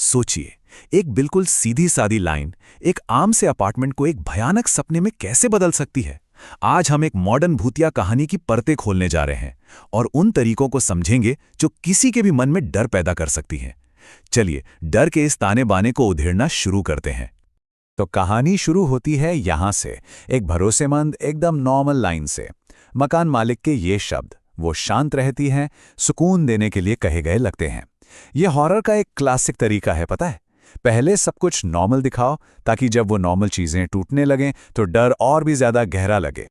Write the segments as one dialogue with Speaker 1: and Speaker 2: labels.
Speaker 1: सोचिए, एक बिल्कुल सीधी सादी लाइन एक आम से अपार्टमेंट को एक भयानक सपने में कैसे बदल सकती है। आज हम एक मॉडर्न भूतिया कहानी की परतें खोलने जा रहे हैं और उन तरीकों को समझेंगे जो किसी के भी मन में डर पैदा कर सकती हैं। चलिए, डर के इस ताने बाने को उधेड़ना शुरू करते हैं। तो कहानी शुरू होती है यहां से, एक भरोसेमंद एकदम नॉर्मल लाइन से। मकान मालिक के ये शब्द, वो शांत रहती हैं, सुकून देने के लिए कहे गए लगते हैं। ये हॉरर का एक क्लासिक तरीका है, पता है। पहले सब कुछ नॉर्मल दिखाओ ताकि जब वो नॉर्मल चीजें टूटने लगें तो डर और भी ज्यादा गहरा लगे।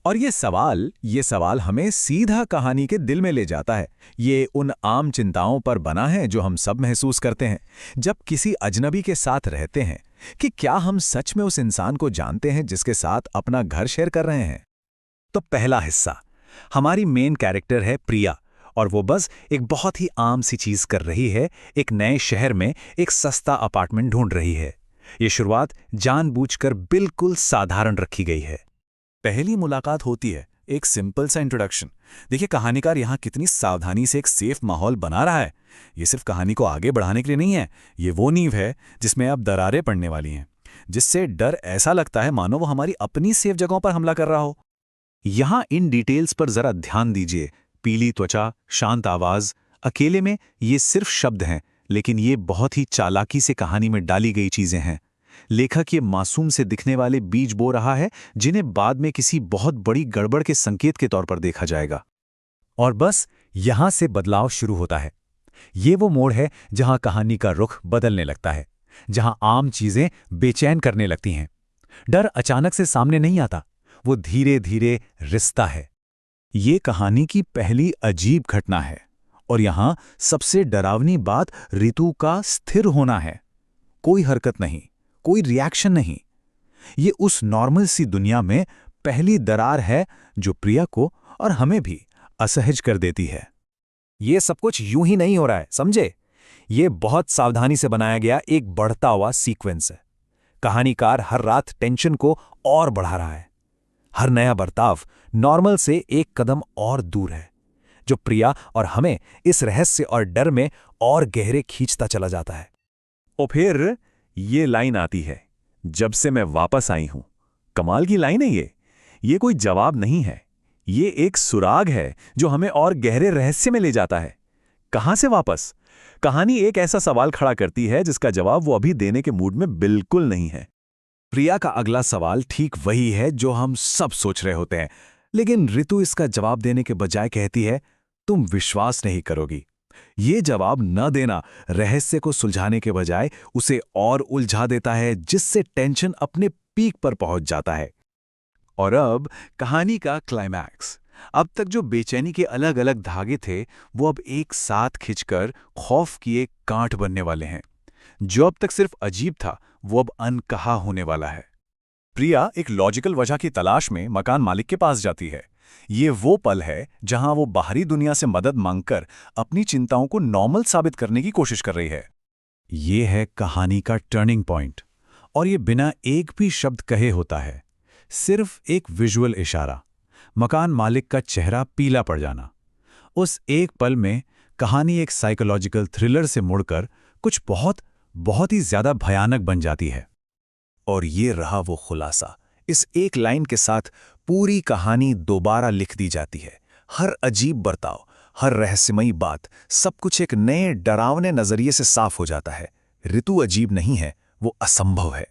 Speaker 1: और ये सवाल हमें सीधा कहानी के दिल में ले जाता है। ये उन आम चिंताओं पर बना है जो हम सब महसूस करते हैं जब किसी अजनबी के साथ रहते हैं, कि क्या हम सच में उस इंसान को जानते हैं जिसके साथ अपना घर शेयर कर रहे हैं। तो पहला हिस्सा, हमारी मेन कैरेक्टर है प्रिया, और वो बस एक बहुत ही आम सी चीज कर रही है। एक नए शहर में एक सस्ता अपार्टमेंट ढूंढ रही है। ये शुरुआत जानबूझकर बिल्कुल साधारण रखी गई है। पहली मुलाकात होती है, एक सिंपल सा इंट्रोडक्शन। देखिए, कहानीकार यहाँ कितनी सावधानी से एक सेफ माहौल बना रहा है। ये सिर्फ कहानी को आगे बढ़ाने के लिए नहीं है, ये वो नींव है जिसमें अब दरारें पड़ने वाली हैं, जिससे डर ऐसा लगता है मानो वो हमारी अपनी सेफ जगहों पर हमला कर रहा हो। यहाँ इन डिटेल्स पर जरा ध्यान दीजिए। पीली त्वचा, शांत आवाज, अकेले में, ये सिर्फ शब्द हैं, लेकिन ये बहुत ही चालाकी से कहानी में डाली गई चीजें हैं। लेखक ये मासूम से दिखने वाले बीज बो रहा है जिन्हें बाद में किसी बहुत बड़ी गड़बड़ के संकेत के तौर पर देखा जाएगा। और बस यहां से बदलाव शुरू होता है। ये वो मोड़ है जहां कहानी का रुख बदलने लगता है, जहां आम चीजें बेचैन करने लगती हैं। डर अचानक से सामने नहीं आता, वो धीरे धीरे रिश्ता है। ये कहानी की पहली अजीब घटना है, और यहां सबसे डरावनी बात रितु का स्थिर होना है। कोई हरकत नहीं, कोई रिएक्शन नहीं। ये उस नॉर्मल सी दुनिया में पहली दरार है जो प्रिया को और हमें भी असहज कर देती है। ये सब कुछ यूं ही नहीं हो रहा है, समझे। ये बहुत सावधानी से बनाया गया एक बढ़ता हुआ सीक्वेंस है। कहानीकार हर रात टेंशन को और बढ़ा रहा है। हर नया बर्ताव नॉर्मल से एक कदम और दूर है, जो प्रिया और हमें इस रहस्य और डर में और गहरे खींचता चला जाता है। और फिर ये लाइन आती है, जब से मैं वापस आई हूं। कमाल की लाइन है ये कोई जवाब नहीं है, ये एक सुराग है जो हमें और गहरे रहस्य में ले जाता है। कहां से वापस? कहानी एक ऐसा सवाल खड़ा करती है जिसका जवाब वो अभी देने के मूड में बिल्कुल नहीं है। प्रिया का अगला सवाल ठीक वही है जो हम सब सोच रहे होते हैं, लेकिन रितु इसका जवाब देने के बजाय कहती है, तुम विश्वास नहीं करोगी। ये जवाब न देना रहस्य को सुलझाने के बजाय उसे और उलझा देता है, जिससे टेंशन अपने पीक पर पहुंच जाता है। और अब कहानी का क्लाइमैक्स। अब तक जो बेचैनी के अलग अलग धागे थे, वो अब एक साथ खिंचकर खौफ की एक गांठ बनने वाले हैं। जो अब तक सिर्फ अजीब था, वो अब अनकहा होने वाला है। प्रिया एक लॉजिकल वजह की तलाश में मकान मालिक के पास जाती है। ये वो पल है जहां वो बाहरी दुनिया से मदद मांगकर अपनी चिंताओं को नॉर्मल साबित करने की कोशिश कर रही है। ये है कहानी का टर्निंग पॉइंट, और ये बिना एक भी शब्द कहे होता है। सिर्फ एक विजुअल इशारा, मकान मालिक का चेहरा पीला पड़ जाना। उस एक पल में कहानी एक साइकोलॉजिकल थ्रिलर से मुड़कर कुछ बहुत ही ज्यादा भयानक बन जाती है। और ये रहा वो खुलासा। इस एक लाइन के साथ पूरी कहानी दोबारा लिख दी जाती है। हर अजीब बर्ताव, हर रहस्यमयी बात, सब कुछ एक नए डरावने नजरिए से साफ हो जाता है। ऋतु अजीब नहीं है, वो असंभव है।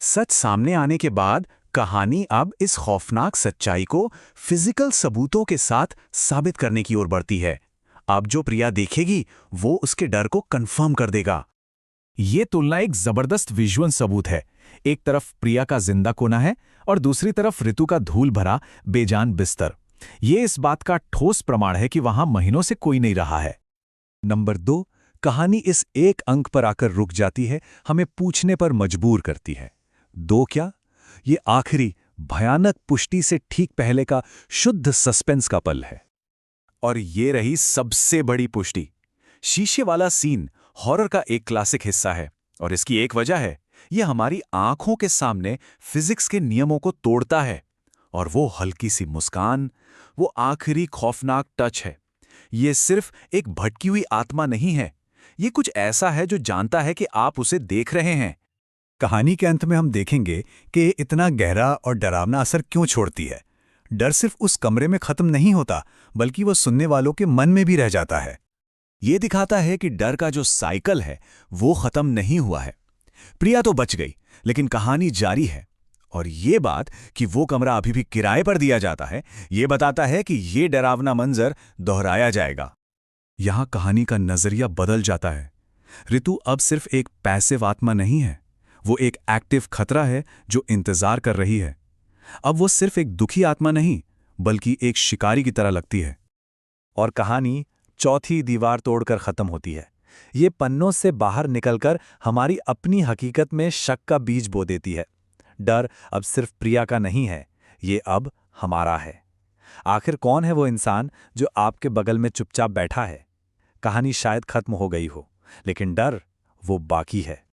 Speaker 1: सच सामने आने के बाद कहानी अब इस खौफनाक सच्चाई को फिजिकल सबूतों के साथ साबित करने की ओर बढ़ती है। अब जो प्रिया देखेगी वो उसके डर को कंफर्म कर देगा। ये तुलना एक जबरदस्त विजुअल सबूत है। एक तरफ प्रिया का जिंदा कोना है और दूसरी तरफ ऋतु का धूल भरा बेजान बिस्तर। ये इस बात का ठोस प्रमाण है कि वहां महीनों से कोई नहीं रहा है। नंबर 2, कहानी इस एक अंक पर आकर रुक जाती है, हमें पूछने पर मजबूर करती है। 2 क्या? ये आखिरी भयानक पुष्टि से ठीक पहले का शुद्ध सस्पेंस का पल है। और ये रही सबसे बड़ी पुष्टि। शीशे वाला सीन हॉरर का एक क्लासिक हिस्सा है, और इसकी एक वजह है, यह हमारी आंखों के सामने फिजिक्स के नियमों को तोड़ता है। और वो हल्की सी मुस्कान, वो आखिरी खौफनाक टच है। ये सिर्फ एक भटकी हुई आत्मा नहीं है, ये कुछ ऐसा है जो जानता है कि आप उसे देख रहे हैं।
Speaker 2: कहानी के अंत में हम देखेंगे कि ये इतना गहरा और डरावना असर क्यों छोड़ती है। डर सिर्फ उस कमरे में खत्म नहीं होता, बल्कि वो सुनने वालों के मन में भी रह जाता है।
Speaker 1: ये दिखाता है कि डर का जो साइकिल है वो खत्म नहीं हुआ है। प्रिया तो बच गई, लेकिन कहानी जारी है। और ये बात कि वो कमरा अभी भी किराए पर दिया जाता है, ये बताता है कि ये डरावना मंजर दोहराया जाएगा। यहां कहानी का नजरिया बदल जाता है। ऋतु अब सिर्फ एक पैसिव आत्मा नहीं है, वो एक एक्टिव खतरा है जो इंतजार कर रही है। अब वो सिर्फ एक दुखी आत्मा नहीं, बल्कि एक शिकारी की तरह लगती है।
Speaker 2: और कहानी चौथी दीवार तोड़कर खत्म होती है। ये पन्नों से बाहर निकलकर हमारी अपनी हकीकत में शक का बीज बो देती है। डर अब सिर्फ प्रिया का नहीं है, ये अब हमारा है। आखिर कौन है वो इंसान जो आपके बगल में चुपचाप बैठा है? कहानी शायद खत्म हो गई हो, लेकिन डर वो बाकी है।